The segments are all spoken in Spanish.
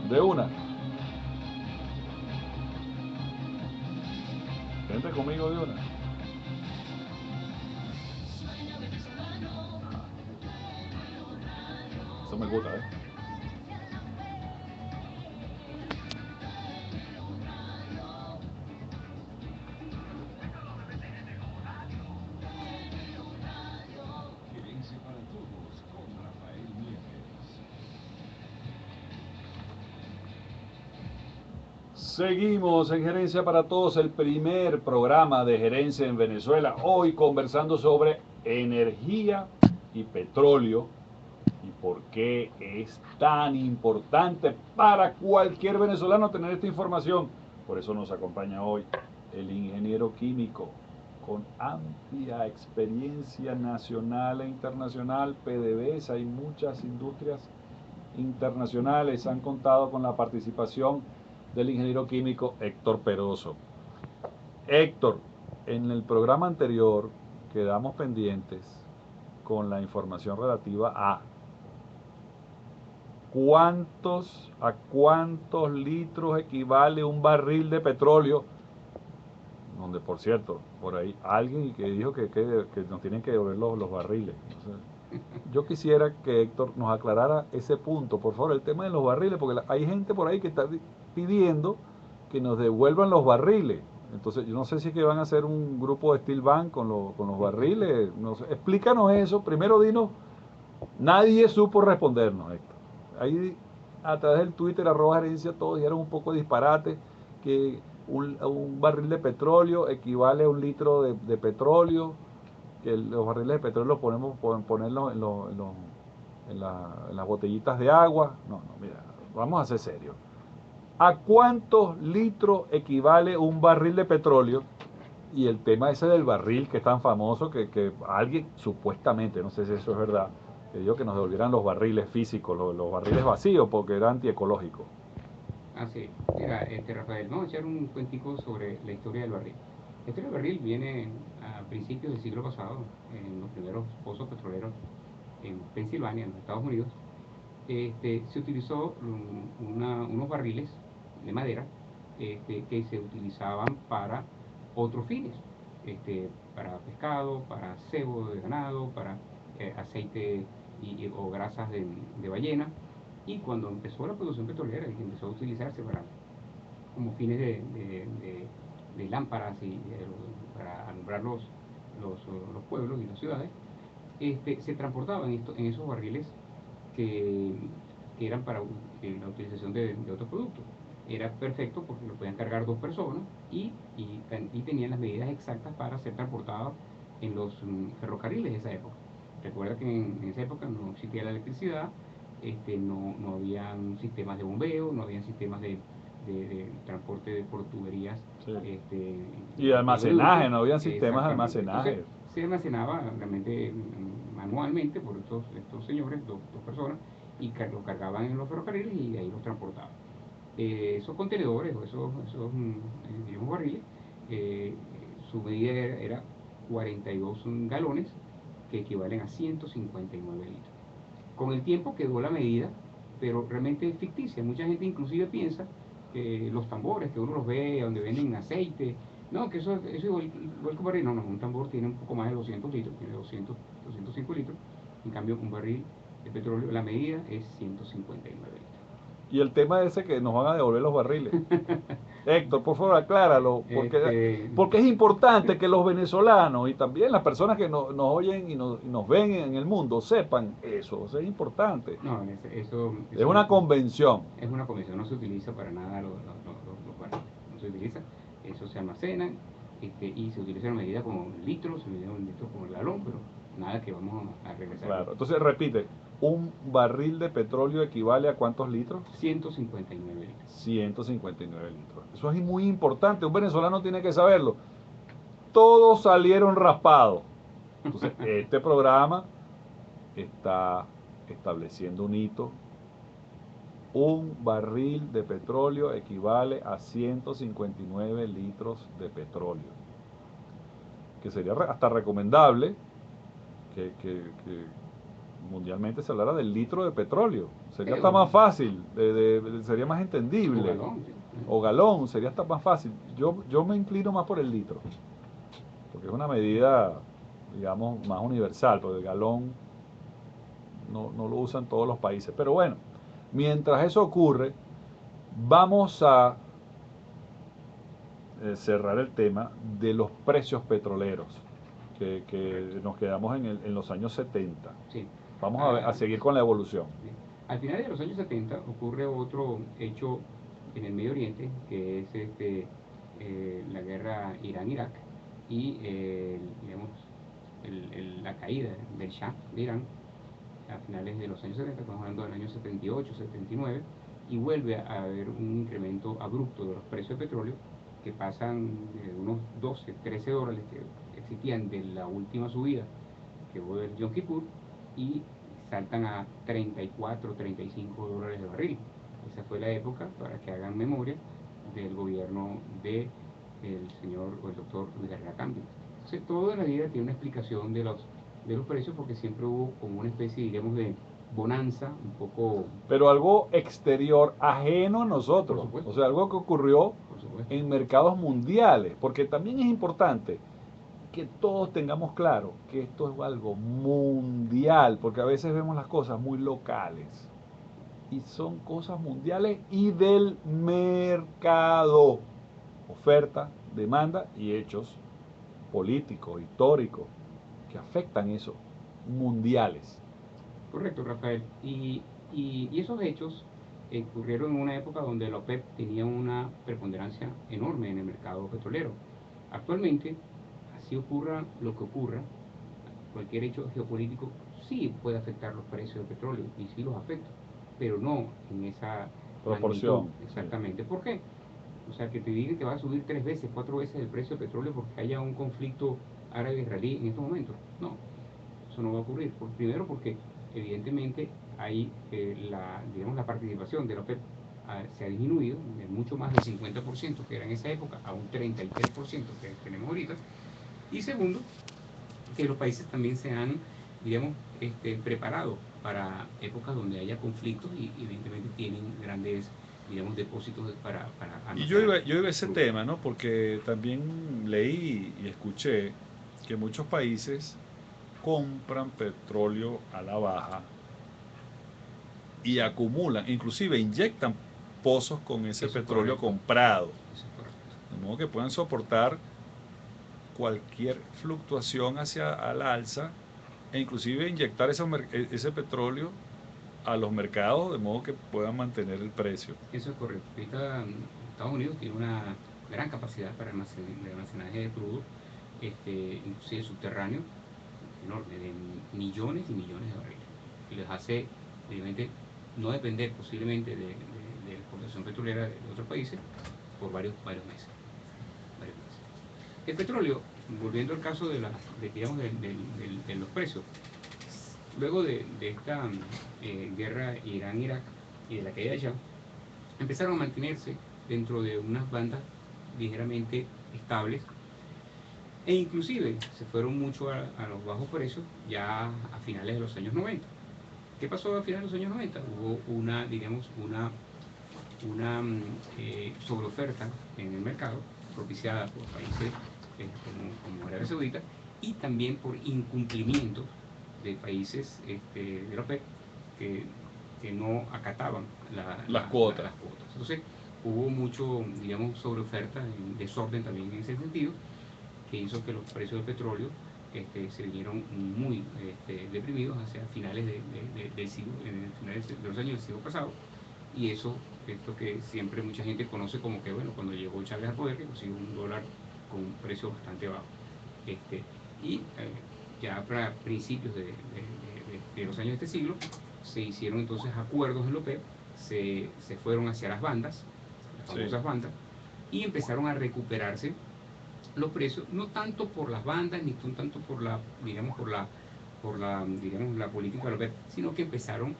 De una. Vente conmigo de una. Eso me gusta, ¿eh? Gerencia para Todos con Rafael Nieves. Seguimos en Gerencia para Todos, el primer programa de gerencia en Venezuela. Hoy conversando sobre energía y petróleo y por qué es tan importante para cualquier venezolano tener esta información. Por eso nos acompaña hoy el ingeniero químico con amplia experiencia nacional e internacional, PDVSA y muchas industrias internacionales han contado con la participación del ingeniero químico Héctor Peroso. Héctor, en el programa anterior quedamos pendientes con la información relativa a cuántos litros equivale un barril de petróleo, donde por cierto, por ahí alguien que dijo que nos tienen que devolver los barriles. Entonces, yo quisiera que Héctor nos aclarara ese punto, por favor, el tema de los barriles, porque hay gente por ahí que está pidiendo que nos devuelvan los barriles. Entonces, yo no sé si es que van a hacer un grupo de Steel Band con los barriles. No sé. Explícanos eso. Primero dinos, nadie supo respondernos, Héctor. Ahí a través del Twitter, @gerencia, todos dijeron un poco de disparate, que un barril de petróleo equivale a un litro de petróleo, que los barriles de petróleo los podemos ponerlos en las botellitas de agua. No, mira, vamos a ser serios. ¿A cuántos litros equivale un barril de petróleo? Y el tema ese del barril, que es tan famoso, que alguien supuestamente, no sé si eso es verdad, que dijo que nos devolvieran los barriles físicos, los barriles vacíos, porque era antiecológico. Sí. Mira, Rafael, vamos a echar un cuentico sobre la historia del barril. La historia del barril viene a principios del siglo pasado, en los primeros pozos petroleros en Pensilvania, en los Estados Unidos. Se utilizó unos barriles de madera que se utilizaban para otros fines, para pescado, para cebo de ganado, para aceite o grasas de ballena. Y cuando empezó la producción petrolera y empezó a utilizarse como fines de lámparas y para alumbrar los pueblos y las ciudades, se transportaban en esos barriles que, que eran para la utilización de otros productos. Era perfecto porque lo podían cargar dos personas y tenían las medidas exactas para ser transportados en los ferrocarriles de esa época. Recuerda que en esa época no existía la electricidad, no habían sistemas de bombeo, no habían sistemas de transporte por tuberías, Sí. Y de de almacenaje, oleoducto. no habían sistemas de Exactamente. almacenaje. Entonces se almacenaba realmente manualmente por estos señores, dos personas, y los cargaban en los ferrocarriles y de ahí los transportaban. Esos contenedores o esos digamos, barriles, eh, su medida era 42 galones, que equivalen a 159 litros. Con el tiempo quedó la medida, pero realmente es ficticia. Mucha gente inclusive piensa que los tambores que uno los ve donde venden aceite, no, que eso igual que un barril. No, un tambor tiene un poco más de 200 litros, tiene 205 litros. En cambio, un barril de petróleo, la medida es 159 litros. Y el tema ese que nos van a devolver los barriles. Héctor, por favor, acláralo, Este, porque es importante que los venezolanos y también las personas que nos oyen y nos ven en el mundo sepan eso. O sea, es importante. no, Es eso una convención. es una comisión, no se utiliza para nada los barriles, no se utiliza, eso se almacena y se utiliza en medida como litros, se utiliza en litros como el galón, pero nada que vamos a regresar. Claro. Entonces, repite, un barril de petróleo equivale a ¿cuántos litros? 159 litros. 159 litros. Eso es muy importante. Un venezolano tiene que saberlo. Todos salieron raspados. Entonces, este programa está estableciendo un hito. Un barril de petróleo equivale a 159 litros de petróleo. Que sería hasta recomendable que mundialmente se hablara del litro de petróleo. Sería Sí, hasta más fácil, sería más entendible. galón, sí. O galón, sería hasta más fácil. Yo me inclino más por el litro, porque es una medida, digamos, más universal, porque el galón no lo usan todos los países. Pero bueno, mientras eso ocurre, vamos a cerrar el tema de los precios petroleros, que nos quedamos en los años 70. Sí. Vamos a seguir con la evolución. Bien. Al final de los años 70 ocurre otro hecho en el Medio Oriente, que es la guerra Irán-Irak y digamos, la caída del Shah de Irán a finales de los años 70, estamos hablando del año 78, 79, y vuelve a haber un incremento abrupto de los precios de petróleo que pasan de unos 12, 13 dólares que existían de la última subida que hubo del Yom Kippur y saltan a 34, 35 dólares de barril. Esa fue la época, para que hagan memoria, del gobierno del señor o el doctor Luis Herrera Cambio. Entonces, toda la vida tiene una explicación de los precios, porque siempre hubo como una especie, diríamos, de bonanza, un poco... Pero algo exterior, ajeno a nosotros. Por supuesto. O sea, algo que ocurrió Por supuesto. en mercados mundiales. Porque también es importante que todos tengamos claro que esto es algo mundial. Porque a veces vemos las cosas muy locales. Y son cosas mundiales y del mercado. Oferta, demanda y hechos políticos, históricos, que afectan eso, mundiales. Correcto, Rafael. Y esos hechos ocurrieron en una época donde la OPEP tenía una preponderancia enorme en el mercado petrolero. Actualmente, así ocurra lo que ocurra, cualquier hecho geopolítico sí puede afectar los precios del petróleo y sí los afecta, pero no en esa Proporción. magnitud. Exactamente. ¿Por qué? O sea, que te digan que va a subir 3 veces, 4 veces el precio del petróleo porque haya un conflicto árabe-israelí en estos momentos. No, eso no va a ocurrir. Primero porque evidentemente hay digamos, la participación de la OPEP se ha disminuido de mucho más del 50% que era en esa época a un 33% que tenemos ahorita. Y segundo, que los países también se han, digamos, preparado para épocas donde haya conflictos y evidentemente tienen grandes, digamos, depósitos para Y almacenar yo iba a ese crudo. tema, ¿no? Porque también leí y escuché que muchos países compran petróleo a la baja y acumulan, inclusive inyectan pozos con ese Eso es petróleo correcto. comprado, Eso es correcto. de modo que puedan soportar cualquier fluctuación hacia al alza e inclusive inyectar ese petróleo a los mercados de modo que puedan mantener el precio. Eso es correcto. Ahorita Estados Unidos tiene una gran capacidad para de almacenaje de crudo, inclusive subterráneo, enorme, de millones y millones de barriles. Y les hace, obviamente, no depender posiblemente de la exportación petrolera de otros países por varios meses. El petróleo, volviendo al caso digamos, de los precios, luego de esta guerra Irán-Irak y de la caída de Shah, empezaron a mantenerse dentro de unas bandas ligeramente estables e inclusive se fueron mucho a los bajos precios ya a finales de los años 90. ¿Qué pasó a finales de los años 90? Hubo digamos, una sobreoferta en el mercado propiciada por países como Arabia Saudita y también por incumplimientos de países de la OPEP que no acataban Las cuotas. las cuotas. Entonces hubo mucho, digamos, sobreoferta, desorden también en ese sentido, que hizo que los precios del petróleo se vinieron muy deprimidos hacia finales del siglo, finales de los años del siglo pasado. Y eso es lo que siempre mucha gente conoce como que, bueno, cuando llegó Chávez al poder, que consiguió un dólar con un precio bastante bajo. Y ya para principios de los años de este siglo, se hicieron entonces acuerdos en la OPEP, se fueron hacia las bandas, las famosas bandas, y empezaron a recuperarse los precios, no tanto por las bandas, ni tanto por digamos, digamos, la política de la OPEP, sino que empezaron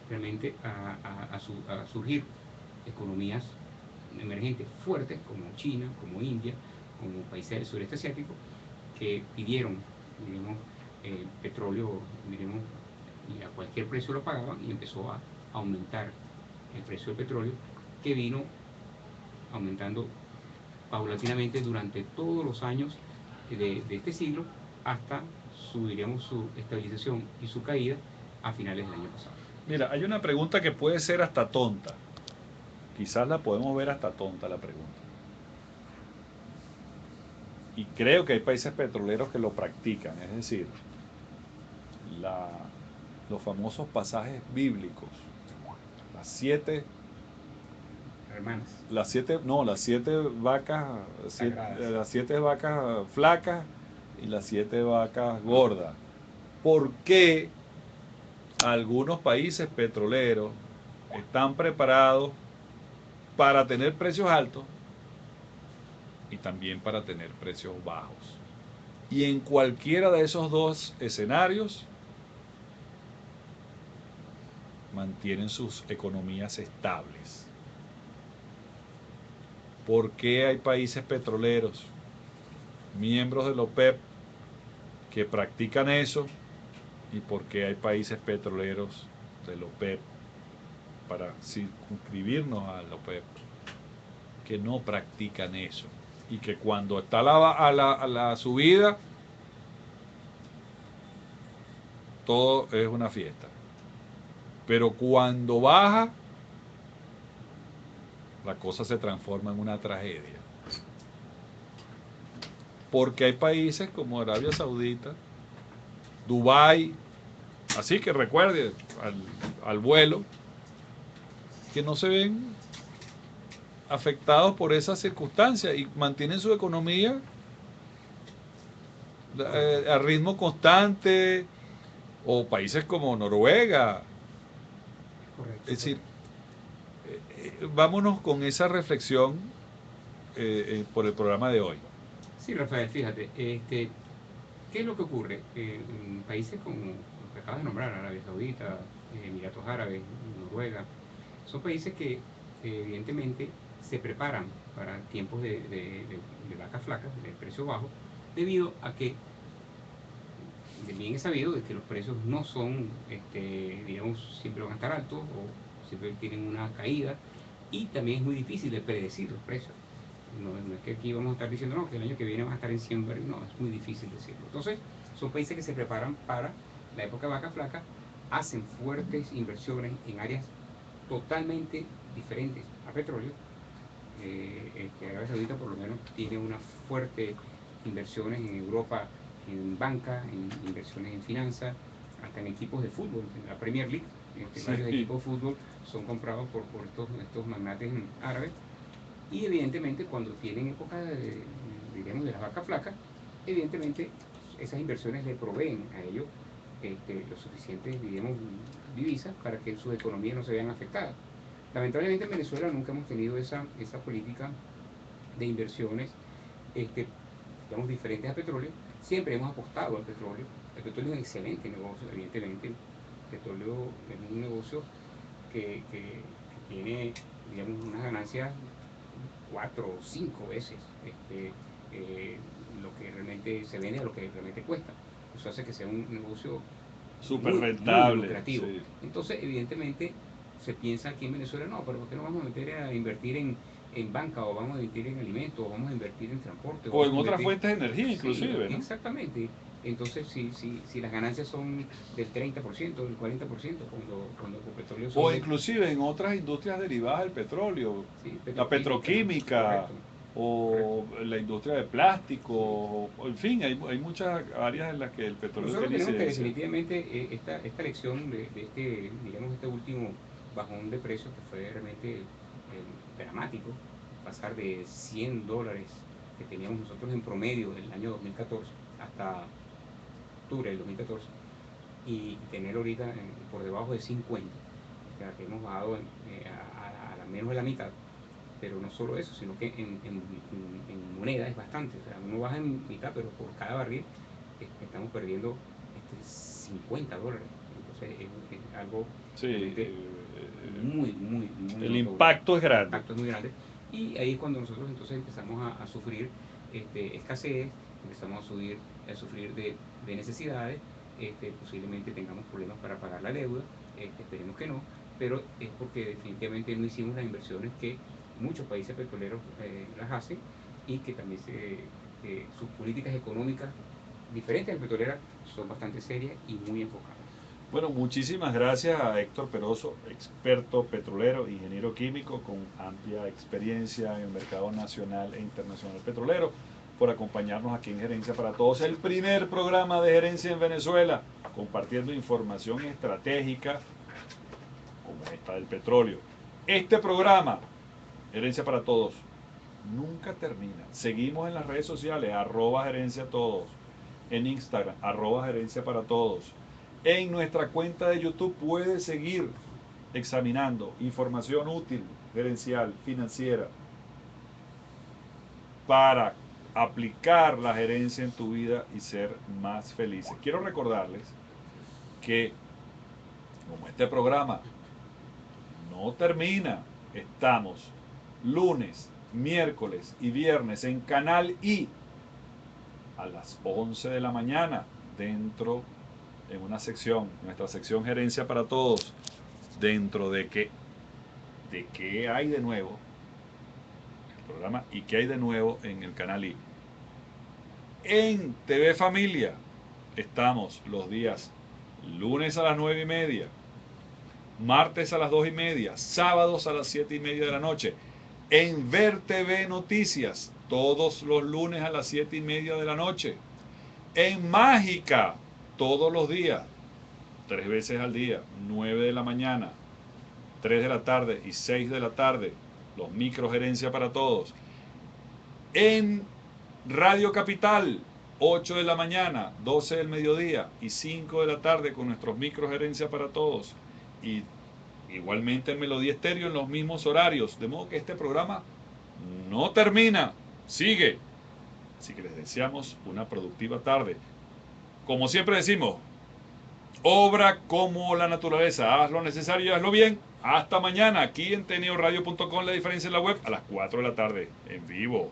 realmente a surgir economías emergentes fuertes como China, como India, como países del sureste asiático, que pidieron, digamos, petróleo, digamos, y a cualquier precio lo pagaban, y empezó a aumentar el precio del petróleo, que vino aumentando paulatinamente durante todos los años de este siglo, hasta diríamos, su estabilización y su caída a finales del año pasado. Mira, hay una pregunta que puede ser hasta tonta. Quizás la podemos ver hasta tonta la pregunta. Y creo que hay países petroleros que lo practican, es decir, los famosos pasajes bíblicos, las siete Hermanas. las siete vacas, Sagradas. las 7 vacas flacas y las 7 vacas gordas. ¿Por qué algunos países petroleros están preparados para tener precios altos y también para tener precios bajos? Y en cualquiera de esos dos escenarios mantienen sus economías estables. ¿Por qué hay países petroleros, miembros de la OPEP, que practican eso? ¿Y por qué hay países petroleros de la OPEP, para circunscribirnos a la OPEP, que no practican eso? Y que cuando está a la subida, todo es una fiesta. Pero cuando baja, la cosa se transforma en una tragedia. Porque hay países como Arabia Saudita, Dubái, así que recuerde al vuelo, que no se ven afectados por esas circunstancias y mantienen su economía a ritmo constante, o países como Noruega. Correcto. Es decir, vámonos con esa reflexión por el programa de hoy. Sí, Rafael, fíjate, ¿qué es lo que ocurre? En países como los que acabas de nombrar, Arabia Saudita, Emiratos Árabes, Noruega, son países que evidentemente se preparan para tiempos de vacas flacas, de precio bajo, debido a que bien es sabido de que los precios no son, digamos, siempre van a estar altos o siempre tienen una caída, y también es muy difícil de predecir los precios. No es que aquí vamos a estar diciendo, no, que el año que viene van a estar en 100 barriles, no, es muy difícil decirlo. Entonces, son países que se preparan para la época de vaca flaca, hacen fuertes inversiones en áreas totalmente diferentes a petróleo. Arabia Saudita por lo menos tiene unas fuertes inversiones en Europa, en banca, en inversiones en finanzas, hasta en equipos de fútbol, en la Premier League. Varios equipos de fútbol son comprados por estos magnates árabes. Y evidentemente cuando tienen época digamos, de las vacas flacas, evidentemente esas inversiones le proveen a ellos los suficientes, digamos, divisas para que sus economías no se vean afectadas. Lamentablemente en Venezuela nunca hemos tenido esa política de inversiones, digamos, diferentes a petróleo. Siempre hemos apostado al petróleo. El petróleo es un excelente negocio, evidentemente. El petróleo es un negocio que tiene, digamos, unas ganancias 4 o 5 veces lo que realmente se vende a lo que realmente cuesta. Eso hace que sea un negocio Súper muy rentable. lucrativo. Sí. Entonces, evidentemente, se piensa aquí en Venezuela, no, pero ¿por qué no vamos a meter a invertir en banca, o vamos a invertir en alimentos, o vamos a invertir en transporte? O en vamos a otras invertir... fuentes de energía, Sí, inclusive, ¿no? exactamente. Entonces, si las ganancias son del 30%, del 40%, cuando con petróleo son O de... inclusive en otras industrias derivadas del petróleo, Sí, la petroquímica, correcto, o correcto. la industria de plástico, Sí. en fin, hay muchas áreas en las que el petróleo Nosotros tiene tenemos que incidencia. definitivamente esta lección de digamos, este último bajón de precios, que fue realmente dramático, pasar de $100 que teníamos nosotros en promedio en el año 2014 hasta octubre del 2014, y tener ahorita por debajo de 50, o sea, que hemos bajado a menos de la mitad. Pero no solo eso, sino que en moneda es bastante. O sea, uno baja en mitad, pero por cada barril estamos perdiendo $50. Entonces es algo Sí, realmente muy el notorio. impacto es El grande. impacto es muy grande. Y ahí es cuando nosotros entonces empezamos a sufrir escasez, empezamos a sufrir de necesidades, posiblemente tengamos problemas para pagar la deuda, esperemos que no, pero es porque definitivamente no hicimos las inversiones que muchos países petroleros las hacen, y que también sus políticas económicas diferentes de petroleras son bastante serias y muy enfocadas. Bueno, muchísimas gracias a Héctor Peroso, experto petrolero, ingeniero químico con amplia experiencia en el mercado nacional e internacional petrolero, por acompañarnos aquí en Gerencia para Todos, el primer programa de gerencia en Venezuela, compartiendo información estratégica como esta del petróleo. Este programa, Gerencia para Todos, nunca termina. Seguimos en las redes sociales, @gerencia todos, en Instagram, @gerencia para todos. En nuestra cuenta de YouTube puedes seguir examinando información útil, gerencial, financiera, para aplicar la gerencia en tu vida y ser más felices. Quiero recordarles que, como este programa no termina, estamos lunes, miércoles y viernes en Canal I a las 11 de la mañana, dentro en una sección, nuestra sección Gerencia para Todos, dentro de qué hay de nuevo, el programa y qué hay de nuevo en el Canal I. En TV Familia estamos los días lunes a las 9:30, martes a las 2:30, sábados a las 7:30 de la noche. En Ver TV Noticias, todos los lunes a las 7:30 de la noche. En Mágica, todos los días, 3 veces al día, 9 de la mañana, 3 de la tarde y 6 de la tarde, los microgerencia para todos. En Radio Capital, 8 de la mañana, 12 del mediodía y 5 de la tarde con nuestros microgerencia para todos. Y igualmente en Melodía Estéreo en los mismos horarios. De modo que este programa no termina, sigue. Así que les deseamos una productiva tarde. Como siempre decimos, obra como la naturaleza. Haz lo necesario y hazlo bien. Hasta mañana aquí en teneoradio.com, La Diferencia en la web, a las 4 de la tarde, en vivo.